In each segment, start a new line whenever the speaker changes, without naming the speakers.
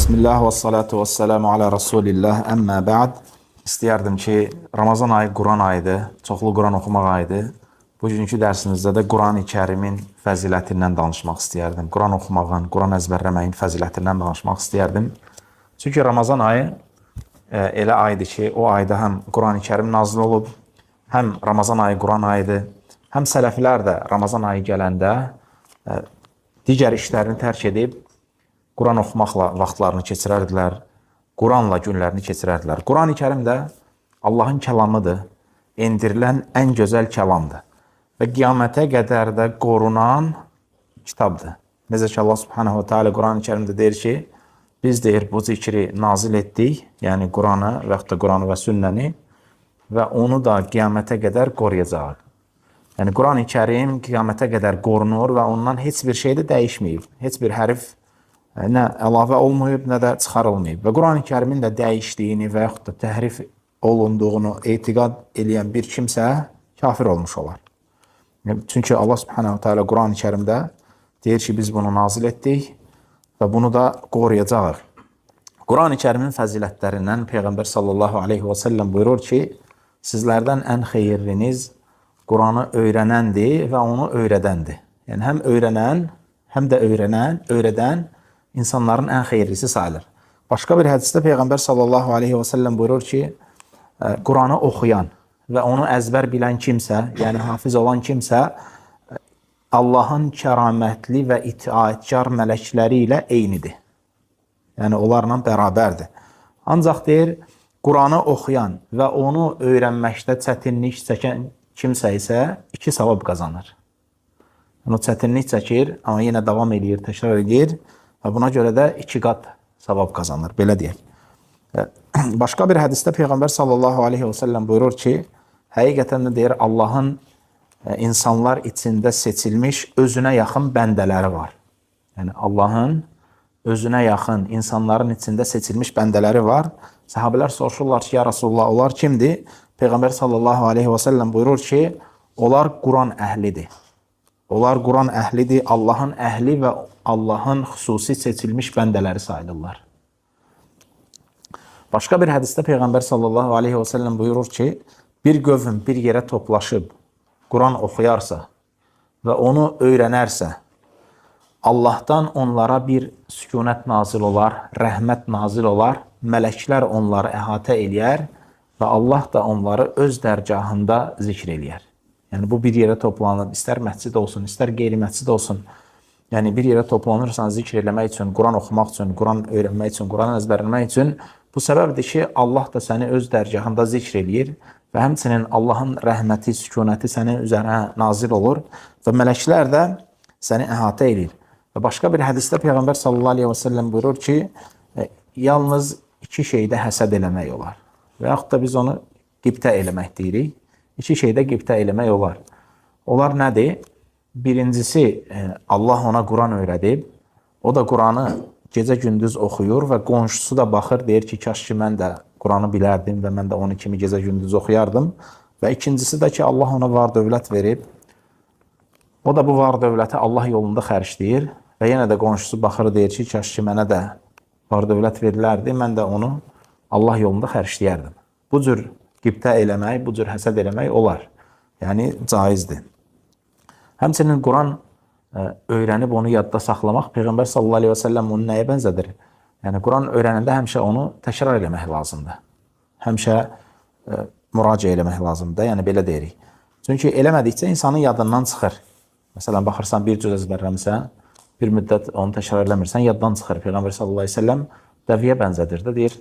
Bismillah və salatu və selamu ala Rasulillah, əmmə bə'd. İstəyərdim ki, Ramazan ayı Quran ayıdır, çoxlu Quran oxumaq ayıdır. Bugünkü dərsimizdə də Quran-ı Kərimin fəzilətindən danışmaq istəyərdim. Quran oxumağın, Quran əzbərləməyin fəzilətindən danışmaq istəyərdim. Çünki Ramazan ayı elə aydır ki, o ayda həm Quran-ı Kərim nazil olub, həm Ramazan ayı Quran ayıdır, həm sələflər də Ramazan ayı gələndə digər işlərini tərk edib, Quran oxumaqla vaxtlarını keçirərdilər, Quranla günlərini keçirərdilər. Quran-ı Kərim də Allahın kəlamıdır, endirilən ən gözəl kəlamdır və qiyamətə qədər də qorunan kitabdır. Necə ki, Allah subhanahu wa ta'ala Quran-ı Kərimdə deyir ki, biz deyir bu zikri nazil etdik, yəni Quranı və yaxud da Quranı və sünnəni və onu da qiyamətə qədər qoruyacaq. Yəni Quran-ı Kərim qiyamətə qədər qorunur və ondan heç bir şey də dəyişməyib, heç bir hərf nə əlavə olmayıb, nə də çıxarılmayıb. Və Quran-ı Kərimin də dəyişdiyini və yaxud da təhrif olunduğunu etiqad eləyən bir kimsə kafir olmuş olar. Çünki Allah subhanahu teala Quran-ı Kərimdə deyir ki, biz bunu nazil etdik və bunu da qoruyacaq. Quran-ı Kərimin fəzilətlərindən Peyğəmbər sallallahu aleyhi və səlləm buyurur ki, sizlərdən ən xeyirliniz Quranı öyrənəndir və onu öyrədəndir. Yəni həm öyrənən, həm də öyrədən insanların ən xeyirlisi sayılır. Başqa bir hədisdə Peyğəmbər sallallahu aleyhi və səlləm buyurur ki, Quranı oxuyan və onu əzbər bilən kimsə, yəni hafiz olan kimsə, Allahın kəramətli və itaətkar mələkləri ilə eynidir. Yəni onlarla bərabərdir. Ancaq deyir, Quranı oxuyan və onu öyrənməkdə çətinlik çəkən kimsə isə 2 savab qazanır. Yəni, o çətinlik çəkir, amma yenə davam edir, təkrar edir. Və buna görə də 2 qat savab qazanır, belə deyək. Başqa bir hədisdə Peyğəmbər sallallahu aleyhi və səlləm buyurur ki, həqiqətən də deyir, Allahın insanlar içində seçilmiş özünə yaxın bəndələri var. Yəni Allahın özünə yaxın insanların içində seçilmiş bəndələri var. Səhabələr soruşurlar ki, ya Rasulullah, onlar kimdir? Peyğəmbər sallallahu aleyhi və səlləm buyurur ki, onlar Quran əhlidir. Onlar Quran əhlidir, Allahın əhli və Allahın xüsusi seçilmiş bəndələri sayılırlar. Başqa bir hədisdə Peyğəmbər sallallahu aleyhi və səlləm buyurur ki, bir qövm bir yerə toplaşıb Quran oxuyarsa və onu öyrənərsə, Allahdan onlara bir sükunət nazil olar, rəhmət nazil olar, mələklər onları əhatə eləyər və Allah da onları öz dərgahında zikr eləyər. Yəni bu bir yerə toplanır, istər məscid olsun, istər qeyri-məscid olsun. Yəni bir yerə toplanırsan zikr eləmək üçün, Quran oxumaq üçün, Quran öyrənmək üçün, Quran əzbərləmək üçün bu səbəbdir ki, Allah da səni öz dərgahında zikr eləyir və həmçinin Allahın rəhməti, sükunəti sənin üzərinə nazil olur və mələklər də səni əhatə edir. Və başqa bir hədisdə Peyğəmbər sallallahu aleyhi və səlləm buyurur ki, yalnız 2 şeydə həsəd eləmək olar və yaxud da biz onu qibtə eləmək deyirik. 2 şeydə qibtə eləmək olar. Onlar nədir? Birincisi, Allah ona Quran öyrədib, o da Quranı gecə-gündüz oxuyur və qonşusu da baxır, deyir ki, kaş ki, mən də Quranı bilərdim və mən də onu kimi gecə-gündüz oxuyardım. Və ikincisi də ki, Allah ona var dövlət verib, o da bu var dövləti Allah yolunda xərcləyir və yenə də qonşusu baxır, deyir ki, kaş ki, mənə də var dövlət verilərdi, mən də onu Allah yolunda xərcləyərdim. Bu cür qibtə eləmək, bu cür həsəd eləmək olar. Yəni, caizdir. Həmçinin Quran öyrənib onu yadda saxlamaq, Peyğəmbər sallallahu aleyhi və səlləm onu nəyə bənzədir? Yəni, Quran öyrənəndə həmişə onu təkrar eləmək lazımdır. Həmişə müraciə eləmək lazımdır, yəni belə deyirik. Çünki eləmədikcə insanın yadından çıxır. Məsələn, baxırsan, bir cüz əzbərləmirsən, bir müddət onu təkrar eləmirsən, yaddan çıxır. Peyğəmbər sallallahu aleyhi və səlləm dəvəyə bənzədir də, deyir,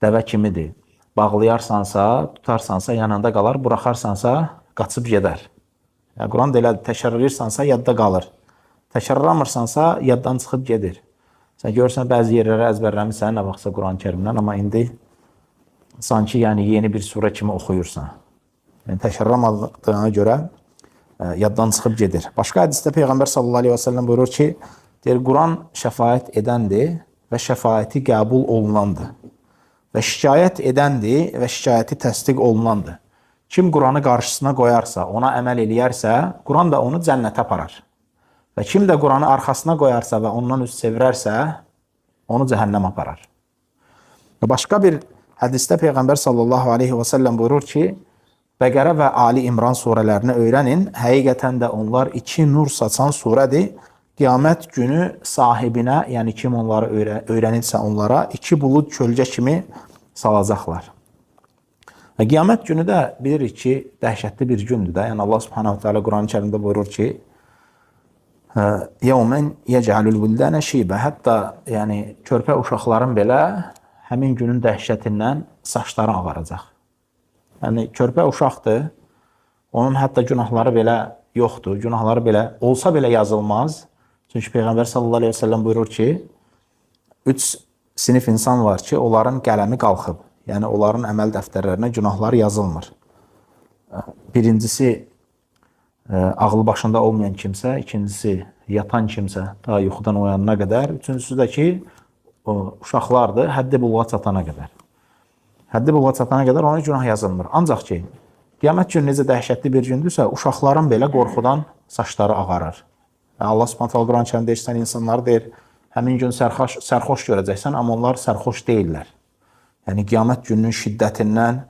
dəvə kimidir? Bağlayarsansa, tutarsansa yanında qalar, buraxarsansa qaçıb gedər. Yəni, Quran da elədir, təkrarlayırsansa yadda qalır. Təkrarlamırsansa yaddan çıxıb gedir. Sən görürsən, bəzi yerlərə əzbərləmirsən, nə vaxtsa Quran-ı Kərimdən, amma indi sanki yəni, yeni bir surə kimi oxuyursan. Yəni, təkrarlamadığına görə yaddan çıxıb gedir. Başqa hədisdə Peyğəmbər sallallahu aleyhi və səlləm buyurur ki, deyir, Quran şəfaət edəndir və şəfaəti qəbul olunandır. Və şikayət edəndir və şikayəti təsdiq olunandır. Kim Quranı qarşısına qoyarsa, ona əməl eləyərsə, Quran da onu cənnətə aparar. Və kim də Quranı arxasına qoyarsa və ondan üz çevirərsə, onu cəhənnəm aparar. Və başqa bir hədisdə Peyğəmbər sallallahu aleyhi və səlləm buyurur ki, Bəqərə və Ali İmran surələrini öyrənin. Həqiqətən də onlar iki nur saçan surədir. Qiyamət günü sahibinə, yəni kim onları öyrənirsə onlara, iki bulud kölgə kimi salacaqlar. Və qiyamət günü də bilirik ki, dəhşətli bir gündür də. Yəni Allah Subhanahu Teala Quran-ı Kərimdə buyurur ki, "Yevmen yec'alul vuldana şiba." Hətta yəni körpə uşaqların belə həmin günün dəhşətindən saçları ağaracaq. Yəni körpə uşaqdır. Onun hətta günahları belə yoxdur. Günahları belə olsa belə yazılmaz. Çünki Peyğəmbər sallallahu əleyhi və səlləm buyurur ki, 3 sinif insan var ki, onların qələmi qalxıb. Yəni onların əməl dəftərlərinə günahlar yazılmır. Birincisi ağlı başında olmayan kimsə, ikincisi yatan kimsə, ta yuxudan oyanana qədər, üçüncüsü də ki, uşaqlardır, həddi buluğa çatana qədər. Həddi buluğa çatana qədər ona günah yazılmır. Ancaq ki, qiyamət günü necə dəhşətli bir gündürsə, uşaqların belə qorxudan saçları ağarır. Allah Subhanahu taala Quran-ı Kərimdə sən insanları deyir, həmin gün sərxoş görəcəksən, amma onlar sərxoş deyirlər. Yəni qiyamət gününün şiddətindən,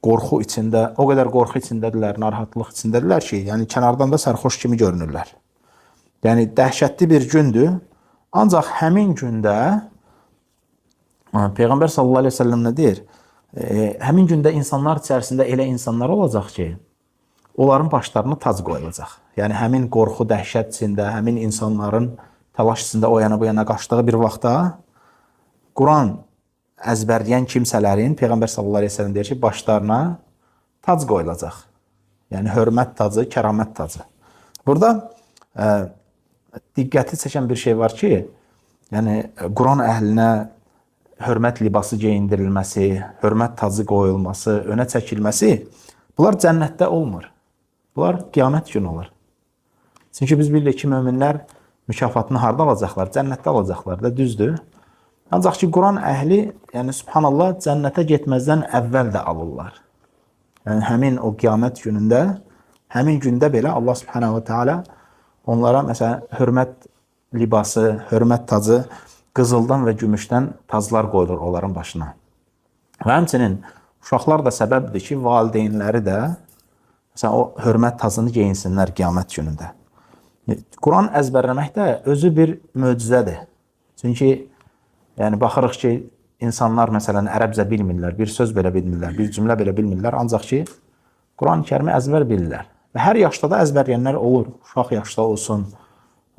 qorxu içində, o qədər qorxu içindədirlər, narahatlıq içindədirlər ki, yəni kənardan da sərxoş kimi görünürlər. Yəni dəhşətli bir gündür. Ancaq həmin gündə Peyğəmbər sallallahu əleyhi və səlləm nə deyir? Həmin gündə insanlar içərisində elə insanlar olacaq ki, onların başlarına tac qoyulacaq. Yəni həmin qorxu, dəhşət içində, həmin insanların təlaş içində o yana bu yana qaçdığı bir vaxtda Quran əzbərləyən kimsələrin Peyğəmbər sallallahu əleyhi və səlləm deyir ki, başlarına tac qoyulacaq. Yəni hörmət tacı, kəramət tacı. Burada diqqəti çəkən bir şey var ki, yəni Quran əhlinə hörmət libası geyindirilməsi, hörmət tacı qoyulması, önə çəkilməsi, bunlar cənnətdə olmur. Bunlar qiyamət günü olur. Çünki biz bilirik ki, möminlər mükafatını harda alacaqlar? Cənnətdə alacaqlar da, düzdür. Ancaq ki, Quran əhli, yəni subhanallah, cənnətə getməzdən əvvəl də alırlar. Yəni həmin o qiyamət günündə, həmin gündə belə Allah subhanahu teala onlara məsələn hörmət libası, hörmət tacı, qızıldan və gümüşdən taclar qoyulur onların başına. Və həmçinin uşaqlar da səbəbdir ki, valideynləri də məsələn, o hörmət tacını geyinsinlər qiyamət günündə. Quran əzbərləmək də özü bir möcüzədir. Çünki yəni baxırıq ki, insanlar məsələn ərəbcə bilmirlər, bir söz belə bilmirlər, bir cümlə belə bilmirlər, ancaq ki, Quran-ı Kərimi əzbər bilirlər. Və hər yaşda da əzbərləyənlər olur. Uşaq yaşda olsun,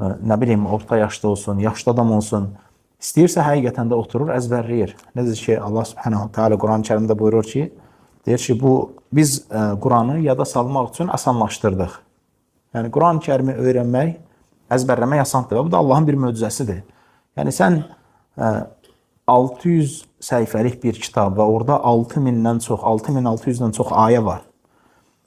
nə bilim, orta yaşda olsun, yaşlı adam olsun. İstəyirsə həqiqətən də oturur, əzbərləyir. Necə ki, Allah Subhanahu Teala Quran-ı Kərimdə buyurur ki, deyir ki, biz Quranı yada salmaq üçün asanlaşdırdıq. Yəni, Quran-ı Kərimi öyrənmək, əzbərləmək asandır. Bu da Allahın bir möcüzəsidir. Yəni, sən 600 səhifəlik bir kitab və orada 6000-dən çox, 6600-dən çox ayə var.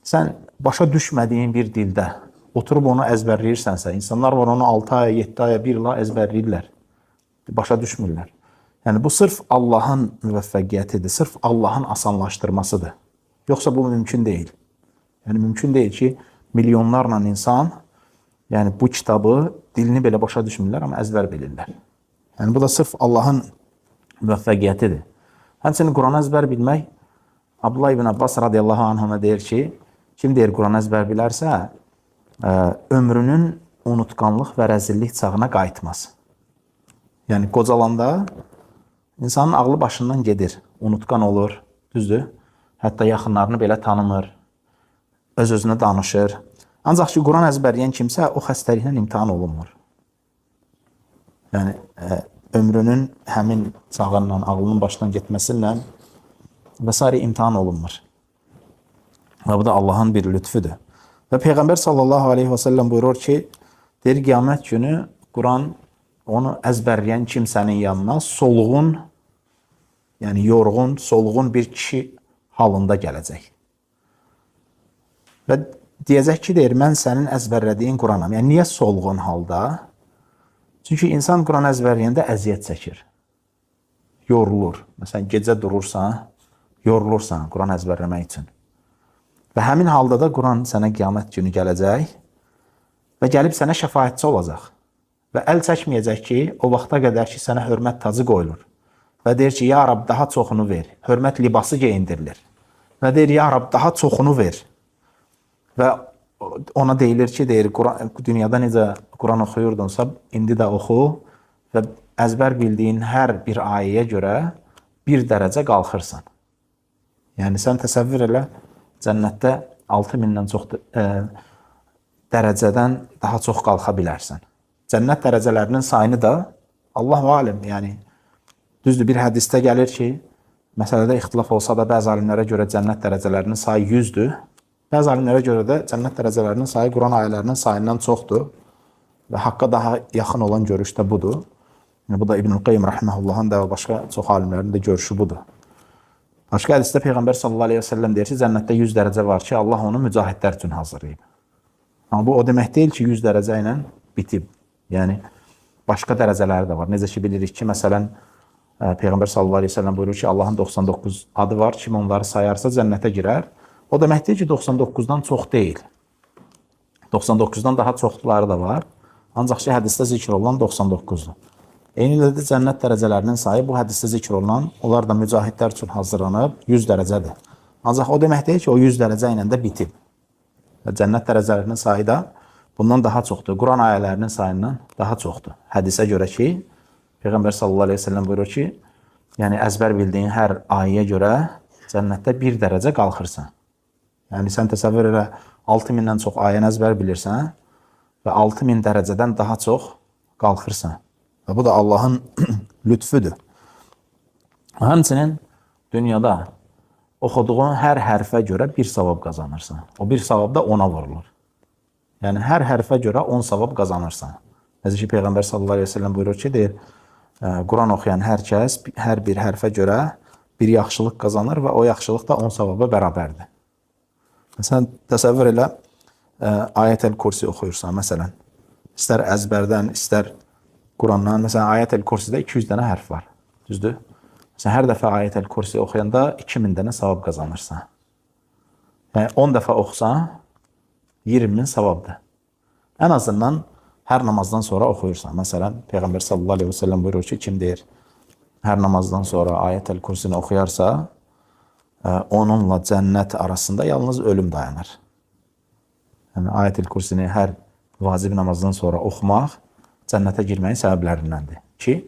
Sən başa düşmədiyin bir dildə oturub onu əzbərləyirsənsə, insanlar var onu 6 aya, 7 aya, 1 ila əzbərləyirlər. Başa düşmürlər. Yəni, bu sırf Allahın müvəffəqiyyətidir, sırf Allahın asanlaşdırmasıdır. Yoxsa bu mümkün deyil. Yəni, mümkün deyil ki, milyonlarla insan yəni, bu kitabı, dilini belə başa düşmürlər, amma əzbər bilirlər. Yəni, bu da sırf Allahın müvəffəqiyyətidir. Həmçinin Quran əzbər bilmək, Abdullah ibn Abbas radiyallahu anhına deyir ki, kim deyir Quran əzbər bilərsə, ömrünün unutqanlıq və rəzillik çağına qayıtmaz. Yəni, qocalanda insanın ağlı başından gedir, unutqan olur, düzdür? Hətta yaxınlarını belə tanımır, öz-özünə danışır. Ancaq ki, Quran əzbərləyən kimsə o xəstəliklə imtihan olunmur. Yəni, ömrünün həmin çağınla, ağlının başdan getməsinlə və s. imtihan olunmur. Və bu da Allahın bir lütfüdür. Və Peyğəmbər sallallahu aleyhi və səlləm buyurur ki, deyir, qiyamət günü Quran onu əzbərləyən kimsənin yanına solğun, yəni yorğun, solğun bir kişi halında gələcək. Və deyəcək ki, deyir, mən sənin əzbərlədiyin Quranam. Yəni, niyə solğun halda? Çünki insan Quran əzbərləyəndə əziyyət çəkir. Yorulur. Məsələn, gecə durursan, yorulursan Quran əzbərləmək üçün. Və həmin halda da Quran sənə qiyamət günü gələcək və gəlib sənə şəfaətçi olacaq. və əl çəkməyəcək ki, o vaxta qədər ki, sənə hörmət tacı qoyulur. Və deyir ki, ya Rab, daha çoxunu ver. Hörmət libası geyindirilir. Və deyir, ya Rab, daha çoxunu ver. Və ona deyilir ki, deyir, dünyada necə Quran oxuyurdunsa, indi də oxu və əzbər bildiyin hər bir ayəyə görə bir dərəcə qalxırsan. Yəni, sən təsəvvür elə, cənnətdə 6000-dən çox dərəcədən daha çox qalxa bilərsən. Cənnət dərəcələrinin sayını da Allahu aləm, yəni, düzdür, bir hədisdə gəlir ki, məsələdə ixtilaf olsa da bəzi alimlərə görə cənnət dərəcələrinin sayı 100-dür. Bəzi alimlərə görə də cənnət dərəcələrinin sayı Quran ayələrinin sayından çoxdur və haqqa daha yaxın olan görüş də budur. Bu da İbn-i Qayyim rəhməhullahın da və başqa çox alimlərin də görüşü budur. Başqa hədisdə Peyğəmbər sallallahu aleyhi və səlləm deyir ki, cənnətdə 100 dərəcə var ki, Allah onu mücahidlər üçün hazırlayıb. Amma bu o demək deyil ki, 100 dərəcə ilə bitib. Yəni, başqa dərəcələri də var. Necə ki, bilirik ki, məsələn, Peyğəmbər sallallahu aleyhi və səlləm buyurur ki, Allahın 99 adı var, kim onları sayarsa cənnətə girər. O demək deyil ki, 99-dan çox deyil. 99-dan daha çoxları da var. Ancaq ki, hədisdə zikr olunan 99-dur. Eyni ilə də cənnət dərəcələrinin sayı bu hədisdə zikr olunan, onlar da mücahidlər üçün hazırlanıb 100 dərəcədir. Ancaq o demək deyil ki, o 100 dərəcə ilə də bitib. Və cənnət dərəcələrinin sayı da bundan daha çoxdur. Quran ayələrinin sayından daha çoxdur. Hədisə görə ki, Peyğəmbər sallallahu aleyhi ve sellem buyurur ki, yəni əzbər bildiyin hər ayəyə görə cənnətdə bir dərəcə qalxırsan. Yəni sən təsəvvür elə 6000-dən çox ayəni əzbər bilirsən və 6000 dərəcədən daha çox qalxırsan. Və bu da Allahın lütfüdür. Həmçinin dünyada oxuduğun hər hərfə görə bir savab qazanırsan. O bir savab da 10-a vurulur. Yəni hər hərfə görə 10 savab qazanırsan. Necə ki, Peyğəmbər sallallahu aleyhi ve sellem buyurur ki, deyir, Quran oxuyan hər kəs hər bir hərfə görə bir yaxşılıq qazanır və o yaxşılıq da 10 savaba bərabərdir. Məsələn, təsəvvür elə, Ayət-əl Kursi oxuyursan, məsələn, istər əzbərdən, istər Qurandan, məsələn, Ayət-əl Kursidə 200 dənə hərf var, düzdür? Məsələn, hər dəfə Ayət-əl Kursi oxuyanda 2000 dənə savab qazanırsan. Yəni, 10 dəfə oxusan, 20.000 savabdır. Ən azından hər namazdan sonra oxuyursan. Məsələn, Peyğəmbər sallallahu aleyhi ve sellem buyurur ki, kim deyir, hər namazdan sonra Ayət-əl Kursini oxuyarsa, onunla cənnət arasında yalnız ölüm dayanır. Yəni, Ayət-əl Kursini hər vacib namazdan sonra oxumaq cənnətə girməyin səbəblərindəndir ki,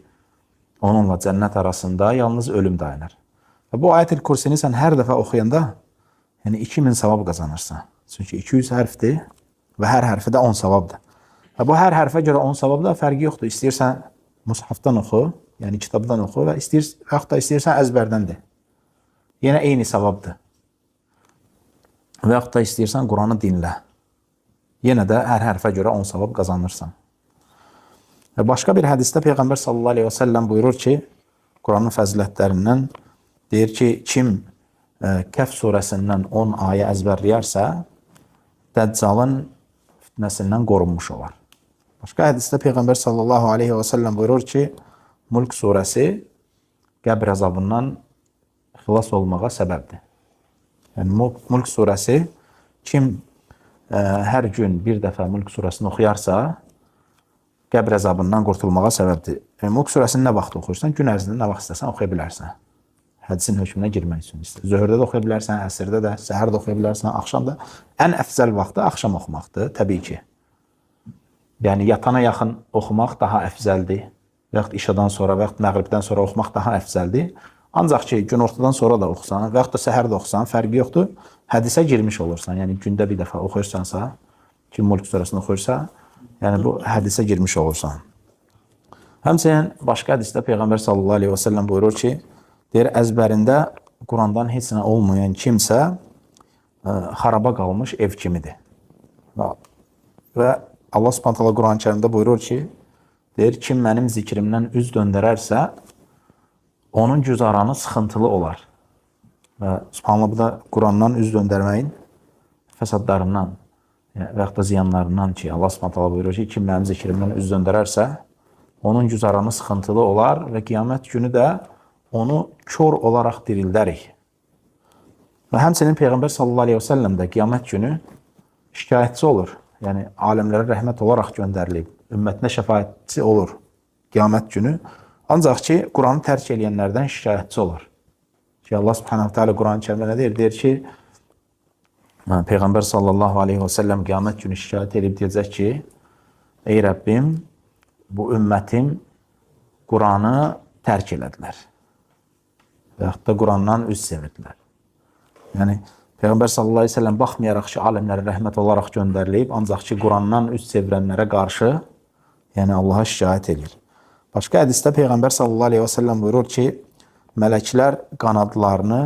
onunla cənnət arasında yalnız ölüm dayanır. Və bu Ayət-əl Kursini sən hər dəfə oxuyanda, yəni 2000 savab qazanırsan. Çünki 200 hərfdir və hər hərfi də 10 savabdır. Və bu hər hərfə görə 10 savab da fərqi yoxdur. İstəyirsən mushafdan oxu, yəni kitabdan oxu və istəyirsən əzbərdəndir. Yenə eyni savabdır. Və yaxud da istəyirsən Quranı dinlə. Yenə də hər hərfə görə 10 savab qazanırsan. Və başqa bir hədisdə Peyğəmbər sallallahu aleyhi və səlləm buyurur ki, Quranın fəzilətlərindən deyir ki, kim Kəf surəsindən 10 ayə əzbərləyərsə, Dəccalın fitnəsindən qorunmuş olar. Başqa hədisdə Peyğəmbər sallallahu aleyhi və səlləm buyurur ki, Mulk surəsi qəbr əzabından xilas olmağa səbəbdir. Yəni, Mulk surəsi kim hər gün bir dəfə Mulk surəsini oxuyarsa, qəbr əzabından qurtulmağa səbəbdir. Yəni, Mulk surəsini nə vaxt oxuyursan, gün ərzində nə vaxt istəsən oxuya bilərsən. Hədisin hökmünə girmək üçün istəyir. Zöhrdə də oxuya bilərsən, əsrdə də, səhər də oxuya bilərsən, axşam da. Ən əfzəl vaxtı axşam oxumaqdır, təbii ki. Yəni, yatana yaxın oxumaq daha əfzəldir. Və yaxud işadan sonra, və yaxud məğribdən sonra oxumaq daha əfzəldir. Ancaq ki, gün ortadan sonra da oxusan, və yaxud da səhər də oxusan, fərqi yoxdur. Hədisə girmiş olursan. Yəni, gündə bir dəfə oxuyursansa, kim Mulk surəsini oxuyursa, yəni bu hədisə girmiş olursan. Həmçinin başqa hədisdə Peyğəmbər sallallahu aleyhi və səlləm buyurur ki, deyir, əzbərində Qurandan heç nə olmayan kimsə xaraba qalmış ev kimidir. Və Allah Subhanahu taala Quran-ı Kərimdə buyurur ki, deyir, kim mənim zikrimdən üz döndərərsə, onun güzaranı sıxıntılı olar. Və Subhanallah, bu da Qurandan üz döndərməyin fəsadlarından və yaxud da ziyanlarından ki, Allah Subhanahu taala buyurur ki, kim mənim zikrimdən üz döndərərsə, onun güzaranı sıxıntılı olar və qiyamət günü də onu kör olaraq dirildərik. Və həmçinin Peyğəmbər sallallahu aleyhi və səlləm də qiyamət günü şikayətçi olur. Yəni aləmlərə rəhmət olaraq göndərilib, ümmətinə şəfaətçi olur qiyamət günü. Ancaq ki, Quranı tərk edənlərdən şikayətçi olur. Ki Allah Subhanahu Teala Quran-Kərimdə nə deyir? Deyir ki, Peyğəmbər sallallahu aleyhi və səlləm qiyamət günü şikayət edib deyəcək ki, ey Rəbbim, bu ümmətim Quranı tərk elədilər. Və yaxud da Qurandan üz çevirdilər. Yəni, Peyğəmbər sallallahu aleyhi və səlləm baxmayaraq ki, aləmlərə rəhmət olaraq göndərilib, ancaq ki, Qurandan üz çevirənlərə qarşı, yəni Allaha şikayət edir. Başqa hədisdə Peyğəmbər sallallahu aleyhi və səlləm buyurur ki, mələklər qanadlarını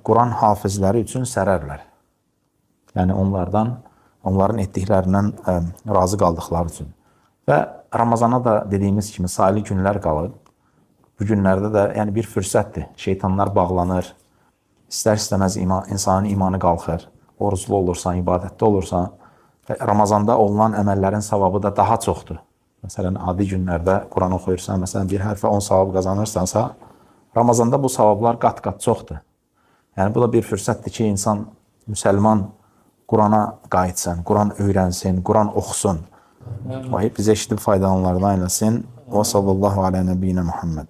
Quran hafizləri üçün sərərlər. Yəni onların etdiklərindən razı qaldıqları üçün. Və Ramazana da dediyimiz kimi sayılı günlər qalır. Bu günlərdə də yəni bir fürsətdir. Şeytanlar bağlanır. İstər-istəməz insanın imanı qalxır. Oruclu olursan, ibadətdə olursan. Ramazanda olunan əməllərin savabı da daha çoxdur. Məsələn, adi günlərdə Quran oxuyursan, məsələn, bir hərfə 10 savab qazanırsansa, Ramazanda bu savablar qat-qat çoxdur. Yəni, bu da bir fürsətdir ki, insan, müsəlman Qurana qayıtsın, Quran öyrənsin, Quran oxusun. Bizə eşidib faydalanlardan eləsin. Və sallallahu alə nəbiyyinə Muhammed.